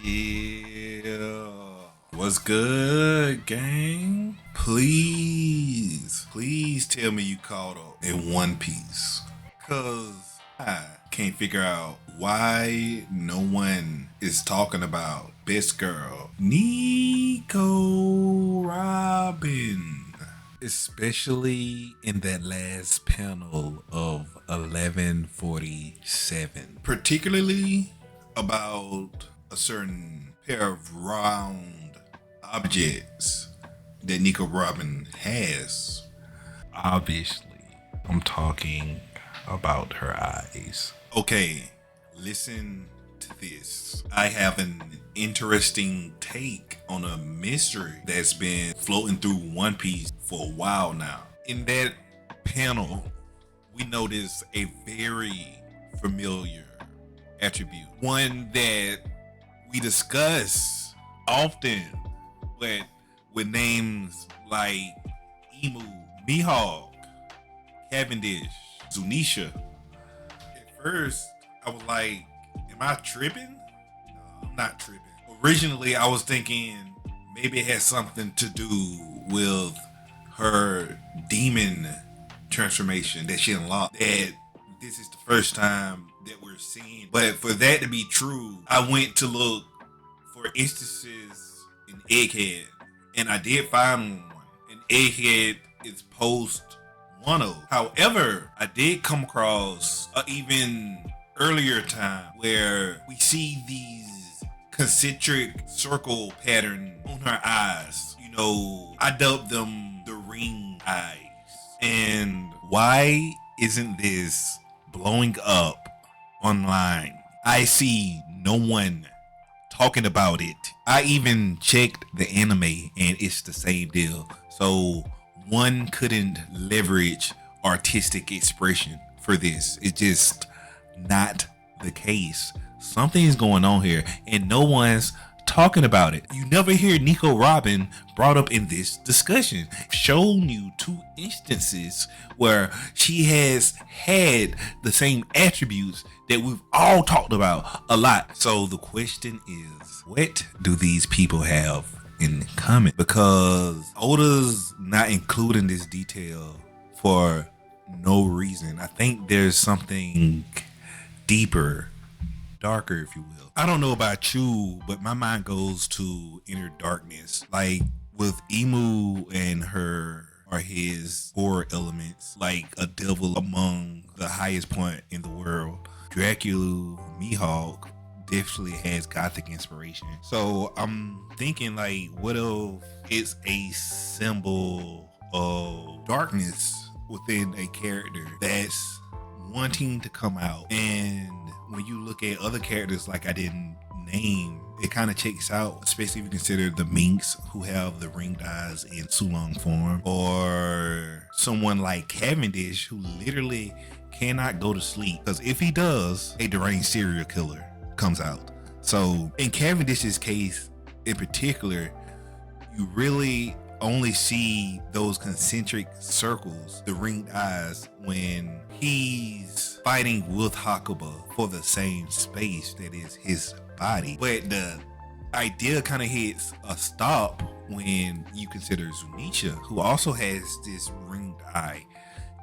Yeah. What's good, gang? Please tell me you caught up in One Piece. Cause I can't figure out why no one is talking about best girl, Nico Robin. Especially in that last panel of 1147. Particularly about a certain pair of round objects that Nico Robin has. Obviously, I'm talking about her eyes. Okay, listen to this. I have an interesting take on a mystery that's been floating through One Piece for a while now. In that panel, we notice a very familiar attribute, one that we discuss often, but with names like Emu, Mihawk, Cavendish, Zunisha. At first, I was like, am I tripping? No, I'm not tripping. Originally, I was thinking maybe it had something to do with her demon transformation that she unlocked. That this is the first time that we're seeing. But for that to be true, I went to look for instances in Egghead, and I did find one. And Egghead is post Wano. However, I did come across an even earlier time where we see these concentric circle pattern on her eyes. You know, I dubbed them the ring eyes. And why isn't this blowing up online? I see no one talking about it. I even checked the anime and it's the same deal. So one couldn't leverage artistic expression for this. It's just not the case. Something's going on here and no one's talking about it. You never hear Nico Robin brought up in this discussion. I've shown you two instances where she has had the same attributes that we've all talked about a lot. So the question is, what do these people have in common? Because Oda's not including this detail for no reason. I think there's something deeper, darker, if you will. I don't know about you, but my mind goes to inner darkness. Like with Emu and her or his horror elements, like a devil among the highest point in the world. Dracula, Mihawk definitely has Gothic inspiration. So I'm thinking like, what if it's a symbol of darkness within a character that's wanting to come out? And when you look at other characters like I didn't name, it kind of checks out, especially if you consider the minks who have the ringed eyes in Sulong form, or someone like Cavendish who literally cannot go to sleep because if he does, a deranged serial killer comes out. So in Cavendish's case in particular, you really only see those concentric circles, the ringed eyes, when he's fighting with Hakuba for the same space that is his body. But the idea kind of hits a stop when you consider Zunisha, who also has this ringed eye.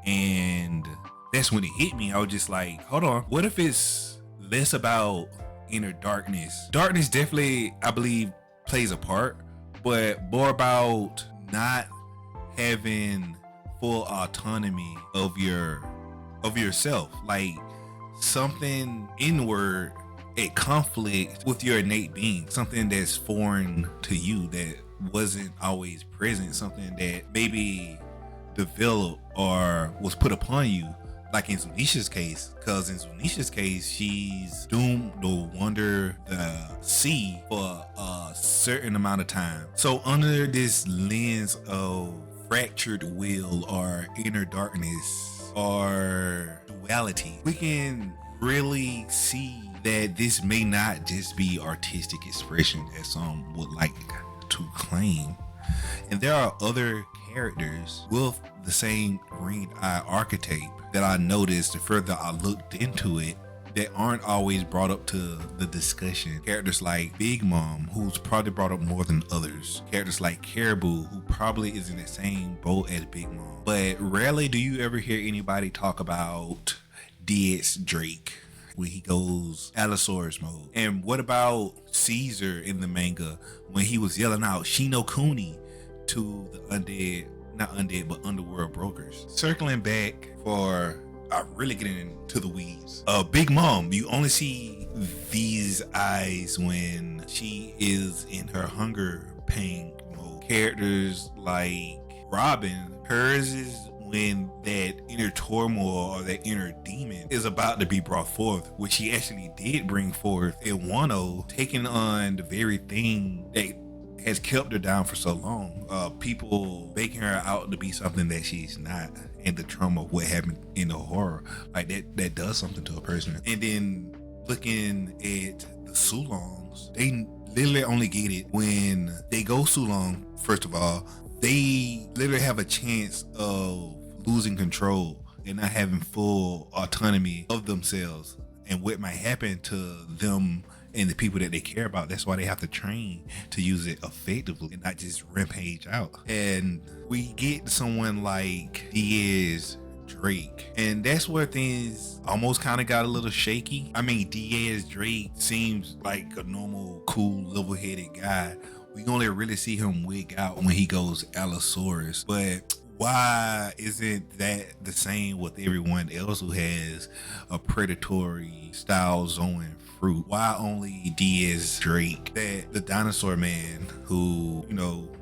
And that's when it hit me. I was just like, hold on, what if it's less about inner darkness? Darkness definitely, I believe, plays a part, but more about not having full autonomy of yourself, like something inward at conflict with your innate being, something that's foreign to you that wasn't always present, something that maybe developed or was put upon you, like in Zunisha's case. Because in Zunisha's case, she's doomed to wander the sea for a certain amount of time. So under this lens of fractured will or inner darkness or duality, we can really see that this may not just be artistic expression as some would like to claim. And there are other characters with the same ringed eye archetype that I noticed the further I looked into it that aren't always brought up to the discussion. Characters like Big Mom, who's probably brought up more than others. Characters like Caribou, who probably is in the same boat as Big Mom. But rarely do you ever hear anybody talk about Dead's Drake when he goes Allosaurus mode. And what about Caesar in the manga when he was yelling out Shino Kuni to the undead, not undead, but underworld brokers? Circling back for really getting into the weeds. Big Mom, you only see these eyes when she is in her hunger pain mode. Characters like Robin, hers is when that inner turmoil or that inner demon is about to be brought forth, which he actually did bring forth in Wano, taking on the very thing that has kept her down for so long. People making her out to be something that she's not, and the trauma of what happened in the horror, like that does something to a person. And then looking at the Sulongs, they literally only get it when they go Sulong. First of all, they literally have a chance of losing control and not having full autonomy of themselves and what might happen to them and the people that they care about. That's why they have to train to use it effectively and not just rampage out. And we get someone like Diaz Drake, and that's where things almost kind of got a little shaky. I mean, Diaz Drake seems like a normal, cool, level-headed guy. We only really see him wig out when he goes Allosaurus, but why isn't that the same with everyone else who has a predatory style Zoan fruit? Why only Diaz Drake, that the dinosaur man who,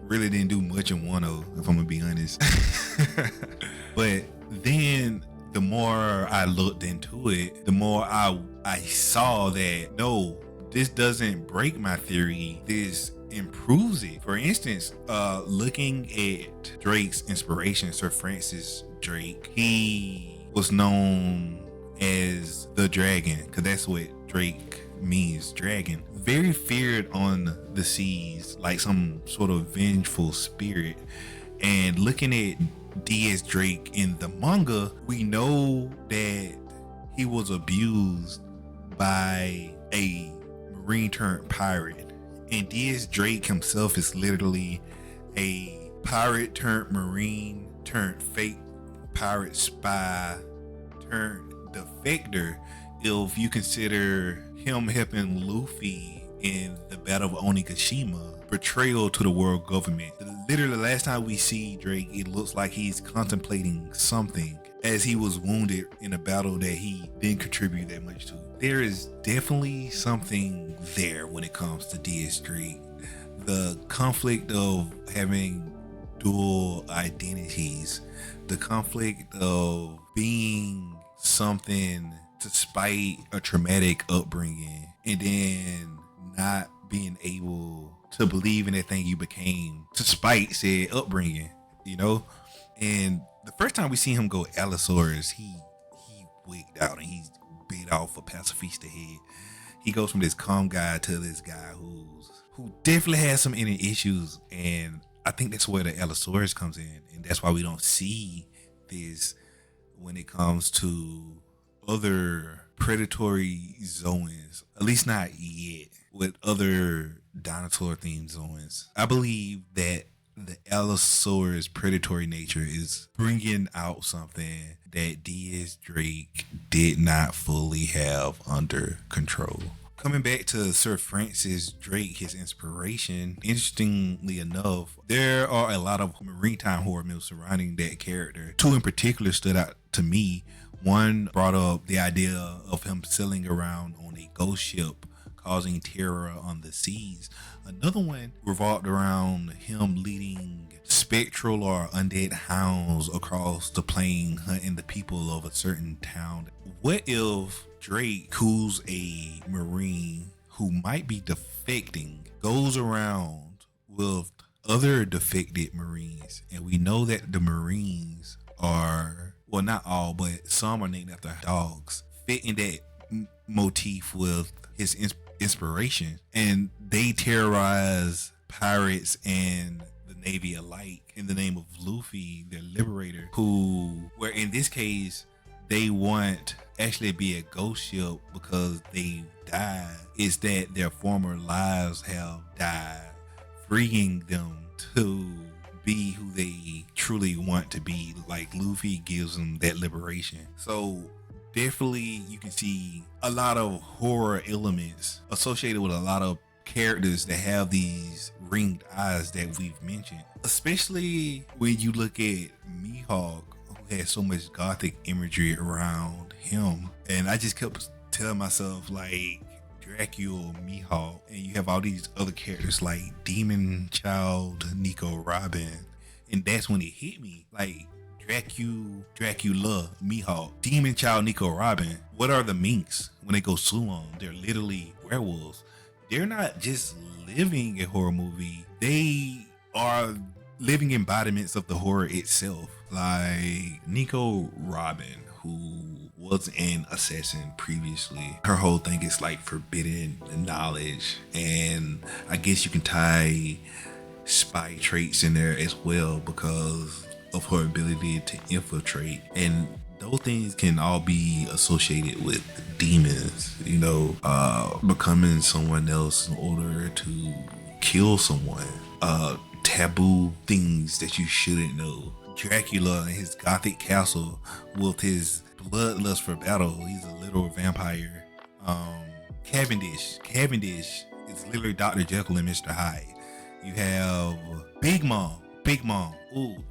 really didn't do much in Wano, if I'm gonna be honest. But then the more I looked into it, the more I saw that no, this doesn't break my theory. This improves it. For instance, looking at Drake's inspiration, Sir Francis Drake, he was known as the dragon, because that's what Drake means, dragon. Very feared on the seas, like some sort of vengeful spirit. And looking at Diaz Drake in the manga, we know that he was abused by a marine turned pirate. And Diaz Drake himself is literally a pirate turned marine turned fake pirate spy turned defector. If you consider him helping Luffy in the Battle of Onigashima, betrayal to the world government. Literally, last time we see Drake, it looks like he's contemplating something as he was wounded in a battle that he didn't contribute that much to. There is definitely something there when it comes to Diaz Drake. The conflict of having dual identities, the conflict of being something despite a traumatic upbringing, and then not being able to believe in that thing you became despite said upbringing, And the first time we see him go Allosaurus, he wigged out and he's beat off a pacifista head. He goes from this calm guy to this guy who definitely has some inner issues, and I think that's where the Allosaurus comes in, and that's why we don't see this when it comes to other predatory Zoans, at least not yet, with other dinosaur themed Zoans. I believe that the Allosaurus predatory nature is bringing out something that Diaz Drake did not fully have under control. Coming back to Sir Francis Drake, his inspiration, interestingly enough, there are a lot of maritime horror myths surrounding that character. Two in particular stood out to me. One brought up the idea of him sailing around on a ghost ship, causing terror on the seas. Another one revolved around him leading spectral or undead hounds across the plain, hunting the people of a certain town. What if Drake, who's a marine who might be defecting, goes around with other defected marines, and we know that the marines are, well, not all, but some are named after dogs, fitting that motif with his inspiration, and they terrorize pirates and the Navy alike in the name of Luffy, their liberator, who, where in this case, they want actually be a ghost ship because they died. It's that their former lives have died, freeing them to be who they truly want to be. Like Luffy gives them that liberation. So definitely you can see a lot of horror elements associated with a lot of characters that have these ringed eyes that we've mentioned, especially when you look at Mihawk, who has so much gothic imagery around him. And I just kept telling myself, like, Dracula, Mihawk, and you have all these other characters like Demon Child, Nico Robin, and that's when it hit me, like Dracula, Mihawk, Demon Child, Nico Robin. What are the minks when they go Sulon? They're literally werewolves. They're not just living a horror movie, they are living embodiments of the horror itself. Like Nico Robin, who was an assassin previously, her whole thing is like forbidden knowledge, and I guess you can tie spy traits in there as well because of her ability to infiltrate, and those things can all be associated with demons, you know, becoming someone else in order to kill someone, taboo things that you shouldn't know. Dracula in his Gothic castle with his bloodlust for battle, he's a literal vampire. Cavendish is literally Dr. Jekyll and Mr. Hyde. You have Big Mom, ooh,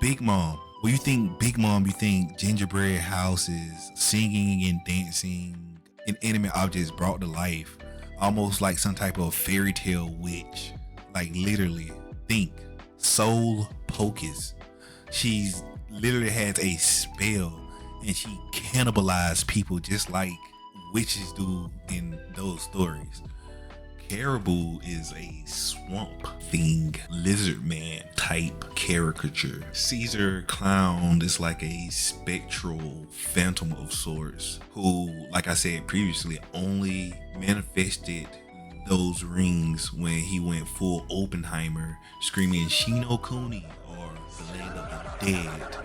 Big Mom. When you think Big Mom, you think gingerbread houses, singing and dancing, inanimate objects brought to life, almost like some type of fairy tale witch. Like literally, think Soul Pocus. She's literally has a spell and she cannibalized people just like witches do in those stories. Caribou is a swamp thing, lizard man type caricature. Caesar Clown is like a spectral phantom of sorts who, like I said previously, only manifested those rings when he went full Oppenheimer, screaming Shino Kuni or the land of the dead.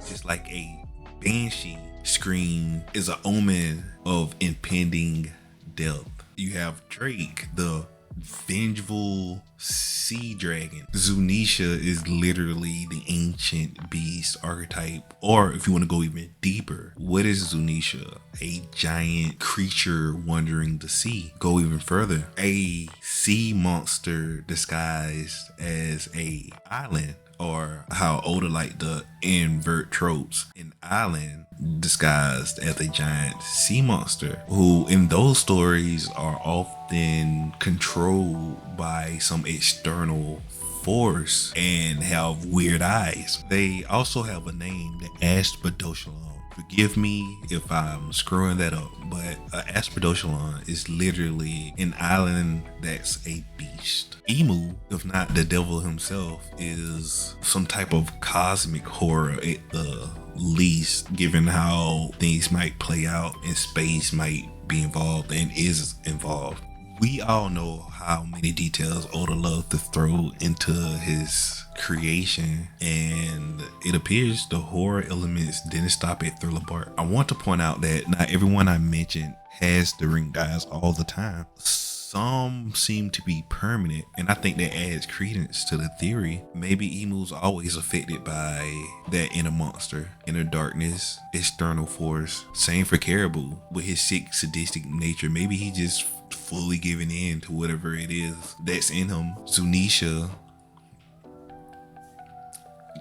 Just like a banshee scream is an omen of impending death. You have Drake, the vengeful sea dragon. Zunisha is literally the ancient beast archetype. Or if you want to go even deeper, what is Zunisha? A giant creature wandering the sea. Go even further, a sea monster disguised as a island. Or how Oda like to invert tropes, an island disguised as a giant sea monster, who in those stories are often controlled by some external force and have weird eyes. They also have a name, the Asphodoshalon. Forgive me if I'm screwing that up, but Asphodoshalon is literally an island that's a beast. Emu, if not the devil himself, is some type of cosmic horror at the least, given how things might play out and space might be involved and is involved. We all know how many details Oda loves to throw into his creation, and it appears the horror elements didn't stop at Thriller Bark. I want to point out that not everyone I mentioned has the ring dyes all the time. Some seem to be permanent, and I think that adds credence to the theory. Maybe Emu's always affected by that inner monster, inner darkness, external force. Same for Caribou with his sick sadistic nature. Maybe he just fully giving in to whatever it is that's in him. Zunisha,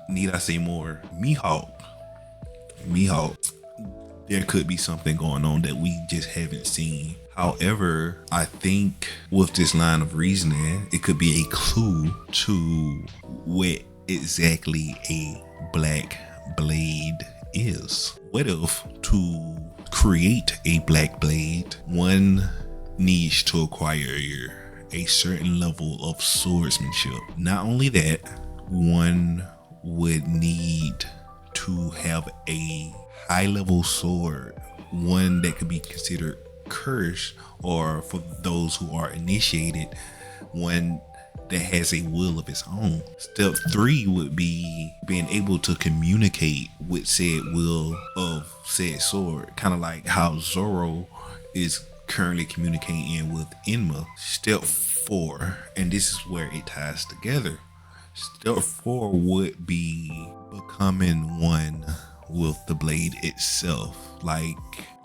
need I say more? Mihawk, there could be something going on that we just haven't seen. However, I think with this line of reasoning, it could be a clue to what exactly a black blade is. What if to create a black blade, one needs to acquire a certain level of swordsmanship? Not only that, one would need to have a high level sword, one that could be considered cursed, or for those who are initiated, one that has a will of its own. Step 3 would be being able to communicate with said will of said sword, kind of like how Zoro is currently communicating with Enma. Step 4, and this is where it ties together. Step 4 would be becoming one with the blade itself. Like,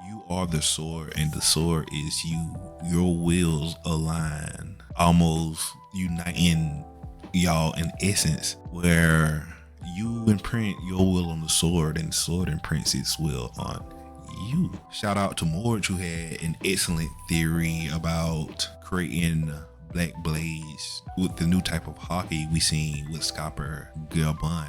you are the sword and the sword is you. Your wills align, almost uniting y'all in essence, where you imprint your will on the sword and the sword imprints its will on you. Shout out to Morge, who had an excellent theory about creating black blades with the new type of hockey we seen with Scopper Gabon.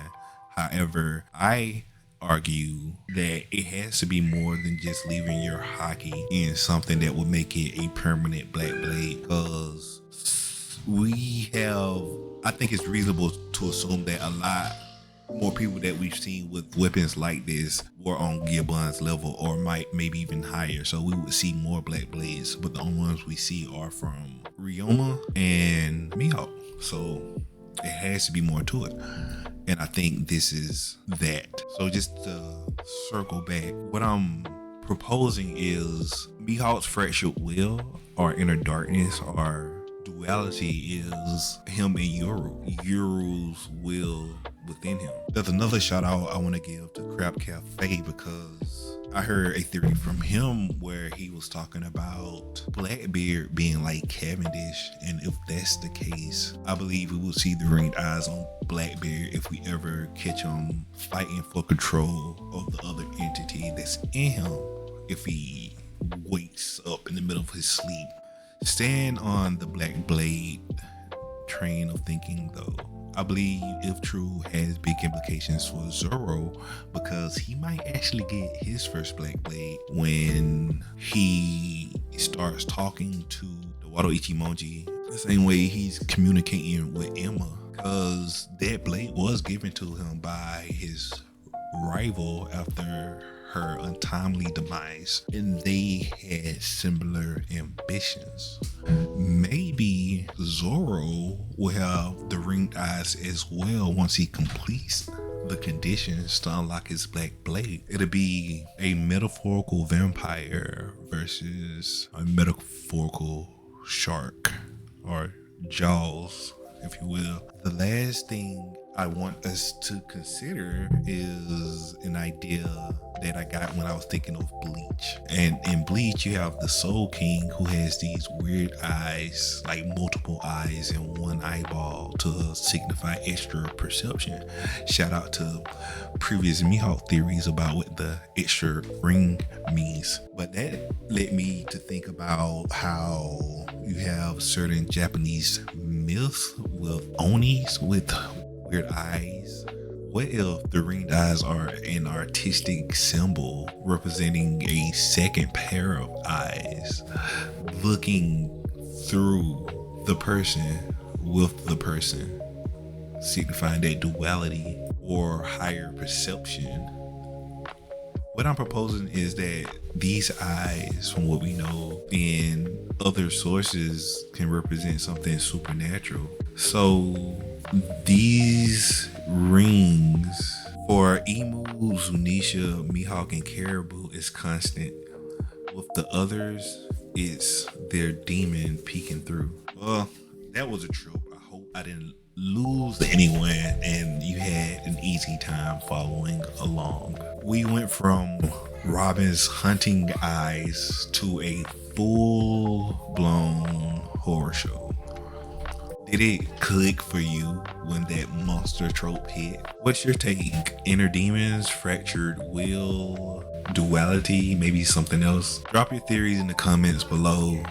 However, I argue that it has to be more than just leaving your hockey in something that would make it a permanent black blade, because I think it's reasonable to assume that a lot more people that we've seen with weapons like this were on Gibbon's level, or maybe even higher. So we would see more black blades, but the only ones we see are from Ryoma and Mihawk. So it has to be more to it. And I think this is that. So just to circle back, what I'm proposing is Mihawk's fractured will, or inner darkness, or duality, is him and Yoru's will within him. There's another shout out I want to give to Crab Cafe, because I heard a theory from him where he was talking about Blackbeard being like Cavendish, and if that's the case, I believe we will see the ringed eyes on Blackbeard if we ever catch him fighting for control of the other entity that's in him, if he wakes up in the middle of his sleep. Staying on the Black Blade train of thinking though, I believe if true has big implications for Zoro, because he might actually get his first Black Blade when he starts talking to the Wado Ichimonji the same way he's communicating with Emma, because that blade was given to him by his rival after her untimely demise, and they had similar ambitions. Maybe Zoro will have the ringed eyes as well once he completes the conditions to unlock his black blade. It'll be a metaphorical vampire versus a metaphorical shark, or Jaws, if you will. The last thing I want us to consider is an idea that I got when I was thinking of Bleach. And in Bleach, you have the Soul King, who has these weird eyes, like multiple eyes in one eyeball, to signify extra perception. Shout out to previous Mihawk theories about what the extra ring means. But that led me to think about how you have certain Japanese myths with Onis with weird eyes. What if the ringed eyes are an artistic symbol representing a second pair of eyes looking through the person with the person, signifying that duality or higher perception? What I'm proposing is that these eyes, from what we know in other sources, can represent something supernatural. So these rings for Imu, Zunisha, Mihawk, and Caribou is constant. With the others, it's their demon peeking through. Well, that was a trope. I hope I didn't lose anyone and you had an easy time following along. We went from Robin's hunting eyes to a full-blown horror show. Did it click for you when that monster trope hit? What's your take? Inner demons, fractured will, duality, maybe something else? Drop your theories in the comments below.